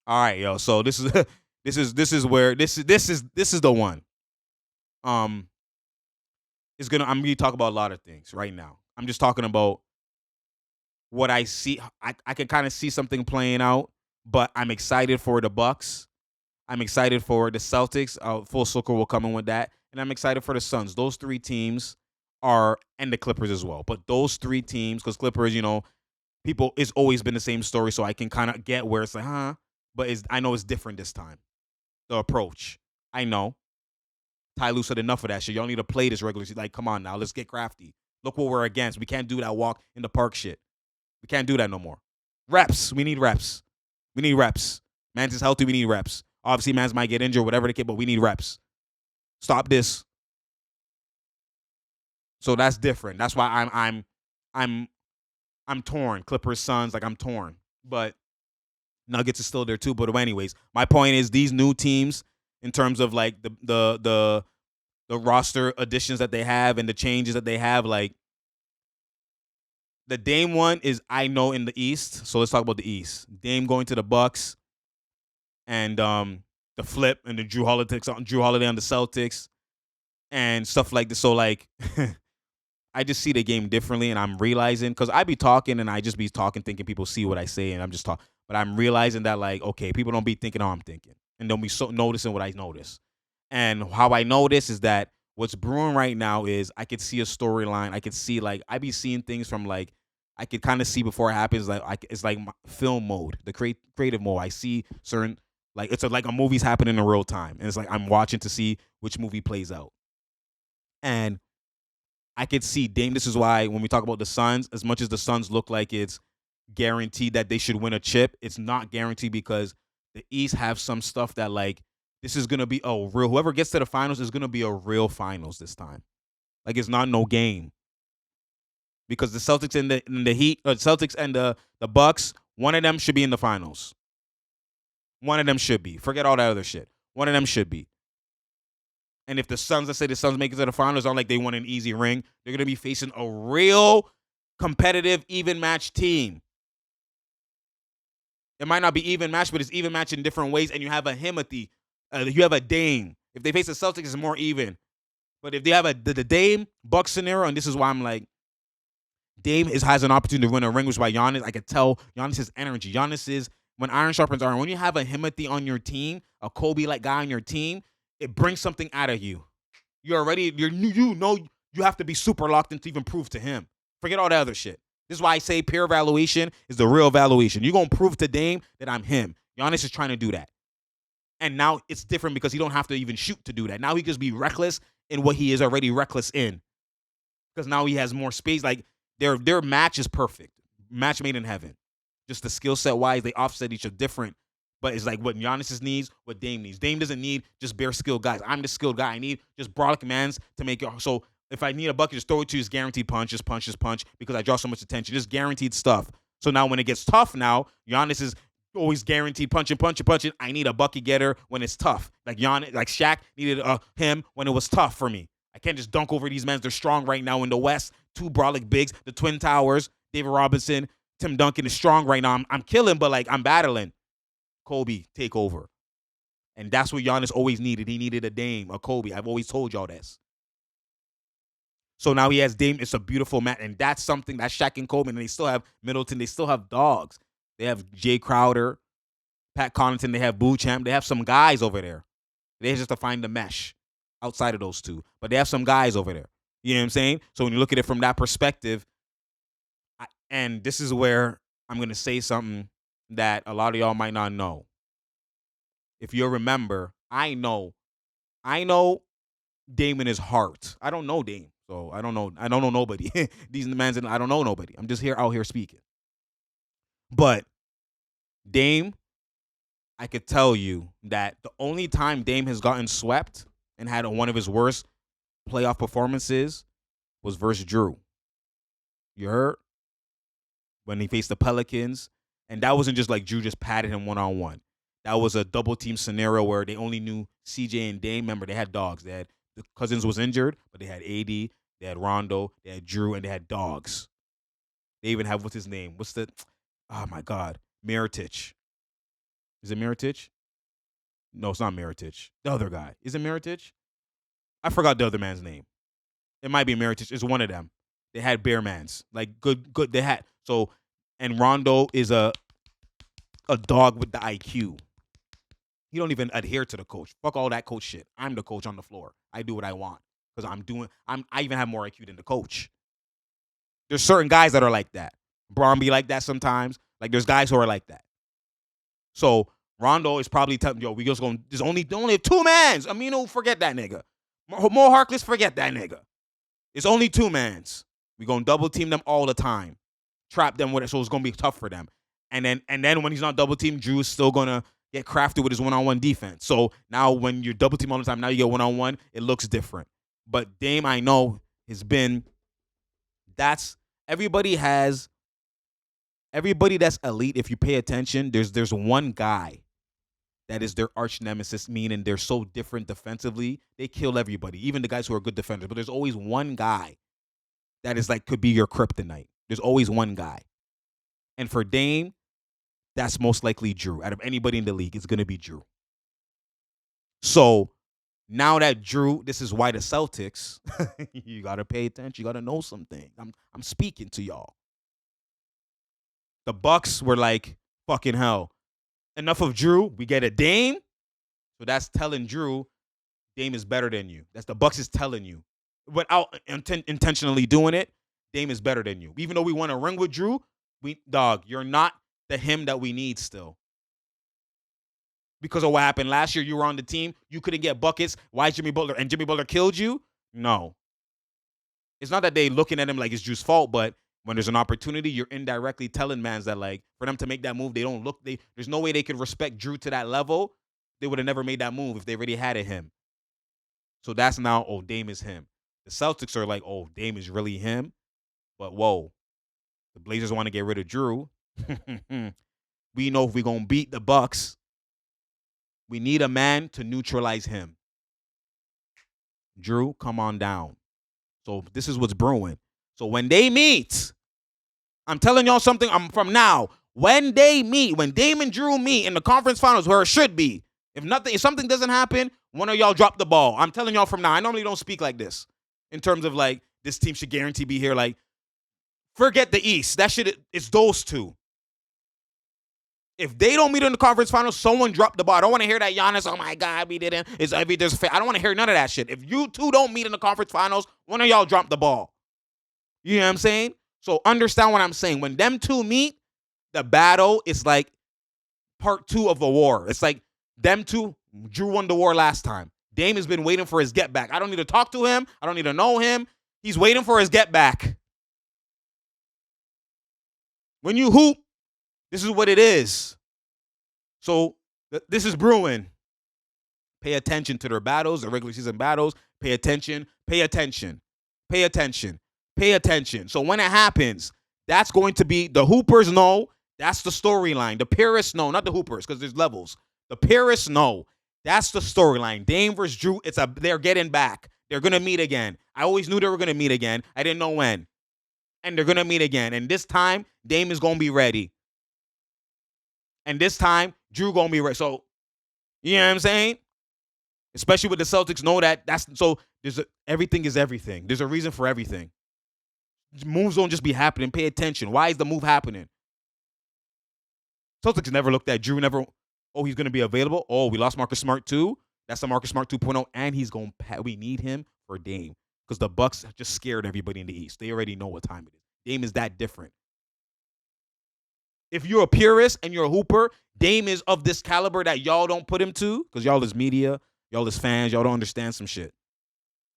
All right, yo. So this is this is where this is the one. Um, is gonna I'm gonna talk about a lot of things right now. I'm just talking about what I see. I can kind of see something playing out, but I'm excited for the Bucks. I'm excited for the Celtics. Full circle will come in with that, and I'm excited for the Suns. Those three teams are, and the Clippers as well. But those three teams, because Clippers, people, it's always been the same story, so I can kind of get where it's like, huh? But I know it's different this time. The approach, I know. Ty Lue said enough of that shit. Y'all need to play this regular season. Like, come on now, let's get crafty. Look what we're against. We can't do that walk in the park shit. We can't do that no more. Reps. We need reps. We need reps. Man's is healthy. We need reps. Obviously, man's might get injured, whatever the case, but we need reps. Stop this. So that's different. That's why I'm I'm torn. Clippers, Suns, like I'm torn. But Nuggets is still there too. But anyways, my point is these new teams, in terms of like the roster additions that they have and the changes that they have, like the Dame one is I know in the East. So let's talk about the East. Dame going to the Bucks and the flip and the Drew Holiday on the Celtics and stuff like this. So like I just see the game differently, and I'm realizing because I be talking and I just be talking, thinking people see what I say, and I'm just talking. But I'm realizing that like, okay, people don't be thinking how I'm thinking, and don't be so noticing what I notice. And how I know this is that what's brewing right now is I could see a storyline. I could see like I be seeing things from like I could kind of see before it happens. Like it's like film mode, the creative mode. I see certain like like a movie's happening in real time, and it's like I'm watching to see which movie plays out. And I could see Dame. This is why when we talk about the Suns, as much as the Suns look like it's guaranteed that they should win a chip, it's not guaranteed because the East have some stuff that like this is gonna be a real. Whoever gets to the finals is gonna be a real finals this time. Like it's not no game because the Celtics and the Heat, Celtics and the Bucks, one of them should be in the finals. One of them should be. Forget all that other shit. One of them should be. And if the Suns, let's say the Suns make it to the finals, aren't like they won an easy ring, they're going to be facing a real competitive, even match team. It might not be even match, but it's even match in different ways. And you have a Himothy, you have a Dame. If they face the Celtics, it's more even. But if they have the Dame Bucks scenario, and this is why I'm like, Dame has an opportunity to win a ring, which by Giannis, I could tell Giannis's energy. Giannis is when iron sharpens iron. When you have a Himothy on your team, a Kobe like guy on your team, it brings something out of you. You know you have to be super locked in to even prove to him. Forget all that other shit. This is why I say peer evaluation is the real evaluation. You're gonna prove to Dame that I'm him. Giannis is trying to do that. And now it's different because he don't have to even shoot to do that. Now he can just be reckless in what he is already reckless in. Because now he has more space. Like their match is perfect. Match made in heaven. Just the skill set wise, they offset each other different. But it's like what Giannis needs, what Dame needs. Dame doesn't need just bare skilled guys. I'm the skilled guy. I need just brolic mans to make it. So if I need a bucket, just throw it to you. Just guaranteed punch, just punch, just punch, because I draw so much attention. Just guaranteed stuff. So now when it gets tough now, Giannis is always guaranteed punching, punching, punching. I need a bucket getter when it's tough. Like Shaq needed him when it was tough for me. I can't just dunk over these men. They're strong right now in the West. Two brolic bigs, the Twin Towers, David Robinson, Tim Duncan is strong right now. I'm killing, but like I'm battling. Kobe, take over. And that's what Giannis always needed. He needed a Dame, a Kobe. I've always told y'all this. So now he has Dame. It's a beautiful match. And that's something that's Shaq and Kobe. And they still have Middleton. They still have dogs. They have Jay Crowder, Pat Connaughton. They have Boo Champ. They have some guys over there. They just to find the mesh outside of those two. But they have some guys over there. You know what I'm saying? So when you look at it from that perspective, and this is where I'm going to say something that a lot of y'all might not know. If you remember, I know Dame in his heart. I don't know Dame, so I don't know nobody. These mans, I don't know nobody. I'm just out here speaking. But Dame, I could tell you that the only time Dame has gotten swept and had one of his worst playoff performances was versus Drew. You heard? When he faced the Pelicans. And that wasn't just like Drew just patted him one-on-one. That was a double team scenario where they only knew CJ and Dame. Remember, they had dogs. They had the Cousins was injured, but they had AD, they had Rondo, they had Drew, and they had dogs. They even have what's his name? Oh my God, Miritich. Is it Mirotic? No, it's not Mirotic. The other guy. Is it Mirotic? I forgot the other man's name. It might be Mirotic. It's one of them. They had bare mans. Like good. They had so, and Rondo is a dog with the IQ. He don't even adhere to the coach. Fuck all that coach shit. I'm the coach on the floor. I do what I want because I even have more IQ than the coach. There's certain guys that are like that. Braun be like that sometimes. Like there's guys who are like that. So Rondo is probably telling yo, we just going. There's only two mans. Amino, forget that nigga. Mo Harkless, forget that nigga. It's only two mans. We gonna double team them all the time, trap them with it. So it's gonna be tough for them. And then when he's not double teamed, Drew is still gonna get crafted with his one-on-one defense. So now when you're double team all the time, now you get one-on-one. It looks different. But Dame, I know, has been. That's everybody that's elite. If you pay attention, there's one guy that is their arch nemesis, meaning they're so different defensively. They kill everybody, even the guys who are good defenders. But there's always one guy that is like could be your kryptonite. There's always one guy. And for Dame, that's most likely Drew. Out of anybody in the league, it's going to be Drew. So now that Drew, this is why the Celtics, you got to pay attention. You got to know something. I'm speaking to y'all. The Bucks were like, fucking hell. Enough of Drew. We get a Dame. So that's telling Drew Dame is better than you. That's the Bucks is telling you. Without intentionally doing it, Dame is better than you. Even though we want to ring with Drew, you're not the him that we need still. Because of what happened last year, you were on the team. You couldn't get buckets. Why Jimmy Butler killed you? No. It's not that they looking at him like it's Drew's fault, but when there's an opportunity, you're indirectly telling mans that like for them to make that move, there's no way they could respect Drew to that level. They would have never made that move if they already had it him. So that's now, oh, Dame is him. The Celtics are like, oh, Dame is really him. But whoa, the Blazers want to get rid of Drew. We know if we're going to beat the Bucks, we need a man to neutralize him. Drew, come on down. So this is what's brewing. So when they meet, I'm telling y'all something from now. When they meet, when Dame and Drew meet in the conference finals where it should be, if something doesn't happen, one of y'all drop the ball. I'm telling y'all from now. I normally don't speak like this in terms of like this team should guarantee be here. Like, forget the East. That shit, it's those two. If they don't meet in the conference finals, someone drop the ball. I don't want to hear that Giannis, oh my God, we didn't. I don't want to hear none of that shit. If you two don't meet in the conference finals, one of y'all drop the ball. You know what I'm saying? So understand what I'm saying. When them two meet, the battle is like part 2 of the war. It's like them two, Drew won the war last time. Dame has been waiting for his get back. I don't need to talk to him. I don't need to know him. He's waiting for his get back. When you hoop, this is what it is. So this is brewing. Pay attention to their battles, their regular season battles. Pay attention. Pay attention. Pay attention. Pay attention. So when it happens, that's going to be the Hoopers know. That's the storyline. The purists know, not the Hoopers, because there's levels. The purists know. That's the storyline. Dame versus Drew. They're getting back. They're gonna meet again. I always knew they were gonna meet again. I didn't know when. And they're gonna meet again. And this time, Dame is gonna be ready. And this time, Drew gonna be ready. So, you know what I'm saying? Especially with the Celtics, know that everything is everything. There's a reason for everything. Moves don't just be happening. Pay attention. Why is the move happening? Celtics never looked at Drew. He's going to be available. Oh, we lost Marcus Smart too. That's the Marcus Smart 2.0. And he's going to, we need him for Dame. Because the Bucks have just scared everybody in the East. They already know what time it is. Dame is that different. If you're a purist and you're a hooper, Dame is of this caliber that y'all don't put him to. Because y'all is media. Y'all is fans. Y'all don't understand some shit.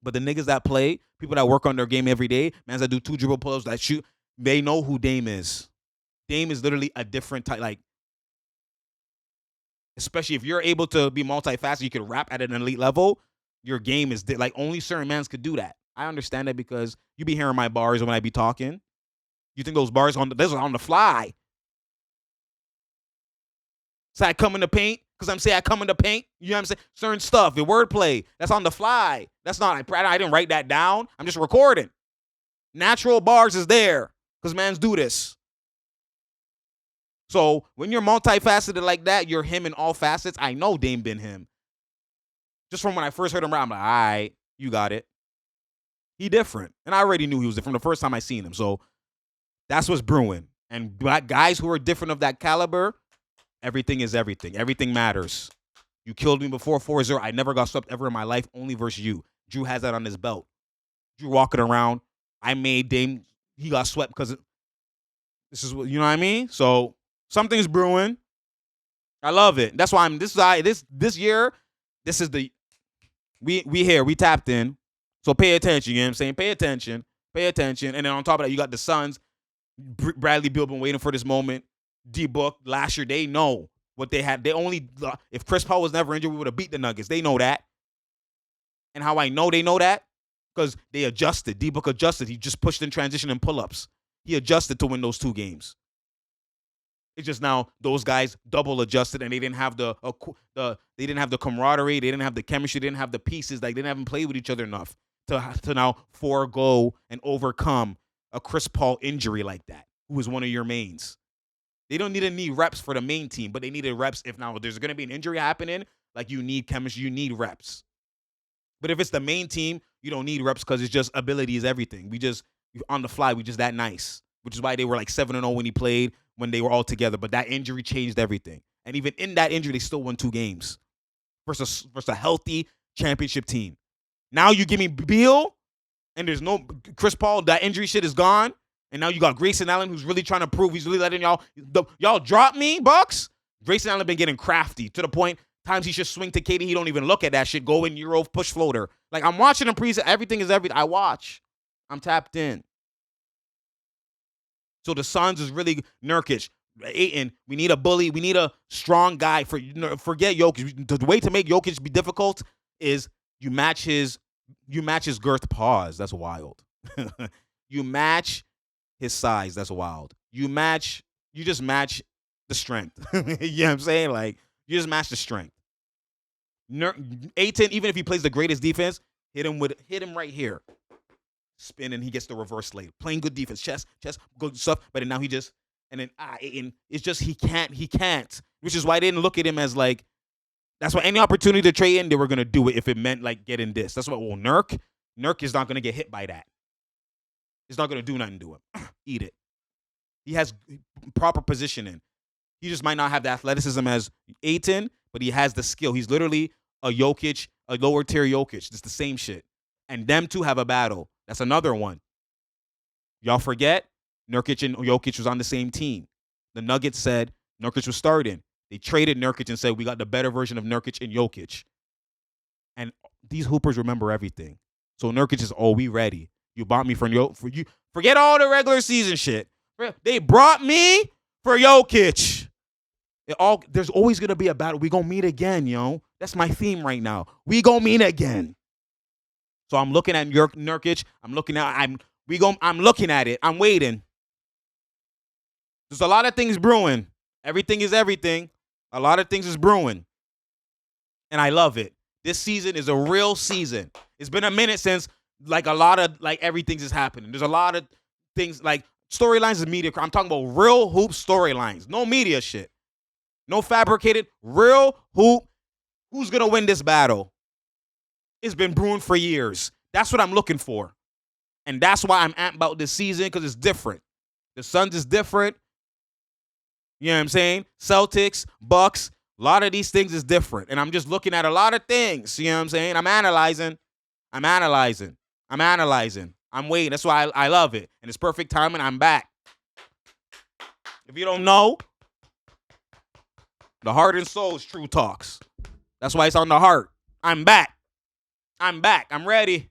But the niggas that play, people that work on their game every day, mans that do 2 dribble pull-ups, that shoot, they know who Dame is. Dame is literally a different type. Like, especially if you're able to be multifaceted, you can rap at an elite level, your game is like only certain mans could do that. I understand that because you be hearing my bars when I be talking. You think those bars on the fly. So I come in the paint, because I'm saying I come in the paint. You know what I'm saying? Certain stuff, the wordplay, that's on the fly. That's not, I didn't write that down. I'm just recording. Natural bars is there, because mans do this. So when you're multifaceted like that, you're him in all facets. I know Dame been him. Just from when I first heard him rap, I'm like, all right, you got it. He different. And I already knew he was different the first time I seen him. So that's what's brewing. And black guys who are different of that caliber, everything is everything. Everything matters. You killed me before 4-0. I never got swept ever in my life, only versus you. Drew has that on his belt. Drew walking around. I made Dame. He got swept because this is what, you know what I mean? So something's brewing. I love it. That's why this year, this is the we here, we tapped in. So pay attention, you know what I'm saying? Pay attention. And then on top of that, you got the Suns. Bradley Beal been waiting for this moment. D-Book last year, they know what they had. They only, if Chris Paul was never injured, we would have beat the Nuggets. They know that. And how I know they know that? Because they adjusted. D-Book adjusted. He just pushed in transition and pull-ups. He adjusted to win those 2 games. It's just now those guys double adjusted, and they didn't have the camaraderie, they didn't have the chemistry, they didn't have the pieces, like they didn't play with each other enough to now forego and overcome a Chris Paul injury like that, who is one of your mains. They don't need reps for the main team, but they needed reps if now there's going to be an injury happening, like you need chemistry, you need reps. But if it's the main team, you don't need reps because it's just ability is everything. We just, on the fly, we just that nice, which is why they were like 7-0 when he played, when they were all together. But that injury changed everything. And even in that injury, they still won 2 games versus a healthy championship team. Now you give me Beal, and there's no Chris Paul. That injury shit is gone. And now you got Grayson Allen, who's really trying to prove he's really letting y'all drop me, Bucks. Grayson Allen been getting crafty to the point times he should swing to KD. He don't even look at that shit. Go in Euro push floater. Like I'm watching him preset. Everything is everything. I watch. I'm tapped in. So the Suns is really Nurkic. Ayton, we need a bully. We need a strong guy. Forget Jokic. The way to make Jokic be difficult is you match his girth. Pause. That's wild. You match his size. That's wild. You just match the strength. You know what I'm saying? Like, you just match the strength. Ayton, even if he plays the greatest defense, hit him right here. Spin, and he gets the reverse lay. Playing good defense, chest, good stuff. But now he just, and then Ayton, it's just he can't. Which is why I didn't look at him as like, that's why any opportunity to trade in, they were gonna do it if it meant like getting this. That's what Nurk is not gonna get hit by that. It's not gonna do nothing to him. Eat it. He has proper positioning. He just might not have the athleticism as Ayton, but he has the skill. He's literally a Jokic, a lower tier Jokic. It's the same shit. And them two have a battle. That's another one. Y'all forget, Nurkic and Jokic was on the same team. The Nuggets said Nurkic was starting. They traded Nurkic and said we got the better version of Nurkic and Jokic. And these hoopers remember everything. So Nurkic is, we ready. You bought me for you. Forget all the regular season shit. They brought me for Jokic. There's always gonna be a battle. We gonna meet again, yo. That's my theme right now. We gonna meet again. So I'm looking at Nurkic. I'm looking at it. I'm waiting. There's a lot of things brewing. Everything is everything. A lot of things is brewing. And I love it. This season is a real season. It's been a minute since like a lot of like everything is happening. There's a lot of things like storylines is media. I'm talking about real hoop storylines. No media shit. No fabricated. Real hoop. Who's going to win this battle? It's been brewing for years. That's what I'm looking for. And that's why I'm amped about this season, because it's different. The Suns is different. You know what I'm saying? Celtics, Bucks, a lot of these things is different. And I'm just looking at a lot of things. You know what I'm saying? I'm analyzing. I'm waiting. That's why I love it. And it's perfect timing. I'm back. If you don't know, the heart and soul is True Talks. That's why it's on the heart. I'm back. I'm ready.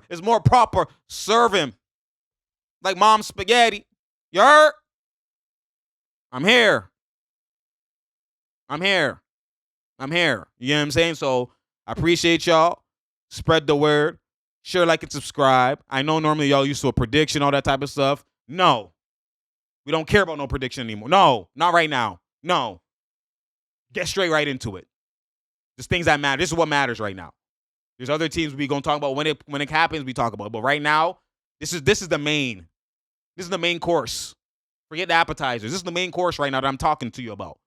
It's more proper. Serve him like mom's spaghetti. You heard? I'm here. You know what I'm saying? So I appreciate y'all. Spread the word. Share, like, and subscribe. I know normally y'all used to a prediction, all that type of stuff. No. We don't care about no prediction anymore. No, not right now. No. Get straight right into it. There's things that matter. This is what matters right now. There's other teams we gonna talk about when it happens. We talk about it. But right now, this is the main. This is the main course Forget the appetizers. This is the main course right now that I'm talking to you about.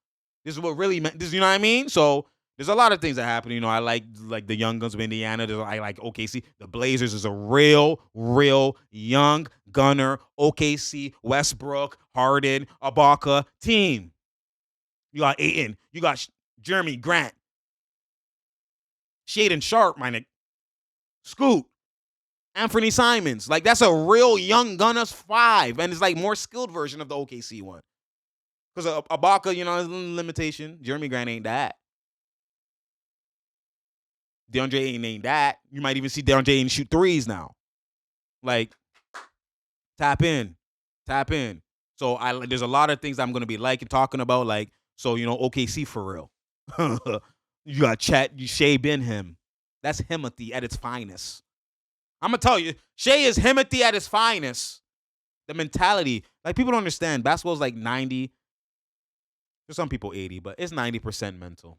This is what really meant. This, you know what I mean? So there's a lot of things that happen. You know, I like the Young Guns of Indiana. I like OKC. The Blazers is a real young gunner. OKC, Westbrook, Harden, Ibaka team. You got Ayton. You got Jeremy Grant. Shaden Sharp, my nigga. Scoot. Anthony Simons. Like, that's a real young Gunners 5. And it's like more skilled version of the OKC one. Because Ibaka, you know, is a limitation. Jeremy Grant ain't that. DeAndre Ayton ain't that. You might even see DeAndre Ayton shoot threes now. Like, tap in. So there's a lot of things I'm going to be liking, talking about. Like, so, you know, OKC for real. You got Shea Benham. That's Himothy at its finest. I'm going to tell you, Shea is Himothy at his finest. The mentality. Like, people don't understand. Basketball is like 90. For some people, 80, but it's 90% mental.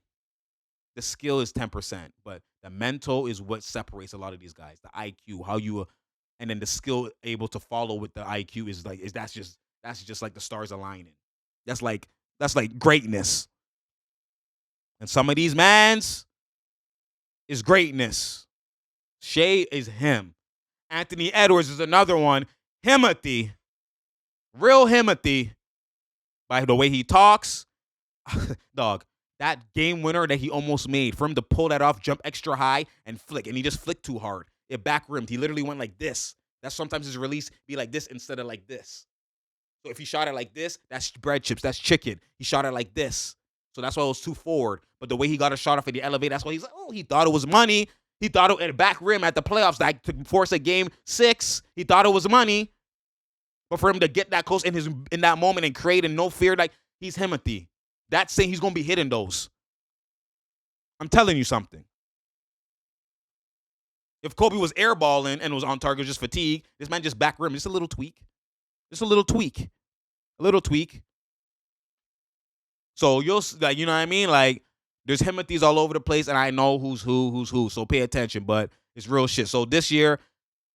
The skill is 10%, but the mental is what separates a lot of these guys. The IQ, how you, and then the skill able to follow with the IQ that's just like the stars aligning. That's like greatness. And some of these mans is greatness. Shea is him. Anthony Edwards is another one. Himothy, real Himothy, by the way he talks. Dog, that game winner that he almost made, for him to pull that off, jump extra high, and flick, and he just flicked too hard. It back rimmed. He literally went like this. That's sometimes his release be like this instead of like this. So if he shot it like this, that's bread chips, that's chicken. He shot it like this. So that's why it was too forward. But the way he got a shot off at the elevator, that's why he's like, oh, he thought it was money. He thought it at back rim at the playoffs, like to force a game 6. He thought it was money. But for him to get that close in that moment and create and no fear, like, he's Himothy. That's saying he's going to be hitting those. I'm telling you something. If Kobe was airballing and was on target, just fatigue, this man just back rim. Just a little tweak. So you'll, like, you know what I mean? Like, there's Himothys all over the place, and I know who's who. So pay attention, but it's real shit. So this year,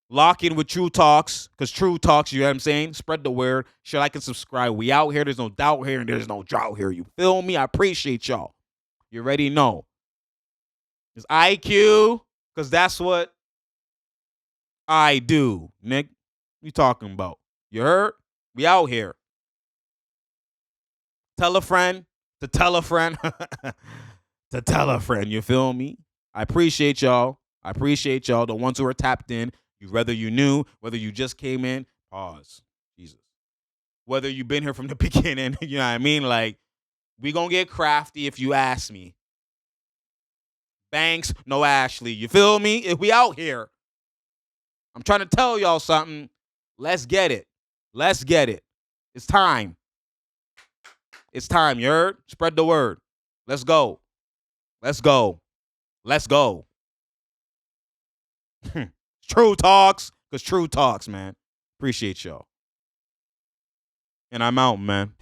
lock in with True Talks, because True Talks, you know what I'm saying? Spread the word. Share, like, and subscribe. We out here. There's no doubt here, and there's no drought here. You feel me? I appreciate y'all. You already know. It's IQ, because that's what I do, Nick. What you talking about? You heard? We out here. Tell a friend to tell a friend to tell a friend. You feel me? I appreciate y'all. The ones who are tapped in. Whether you knew, whether you just came in, pause. Jesus. Whether you've been here from the beginning, you know what I mean? Like, we gonna get crafty if you ask me. Banks, no Ashley. You feel me? If we out here. I'm trying to tell y'all something. Let's get it. It's time. You heard? Spread the word. Let's go. True Talks, because True Talks, man. Appreciate y'all. And I'm out, man.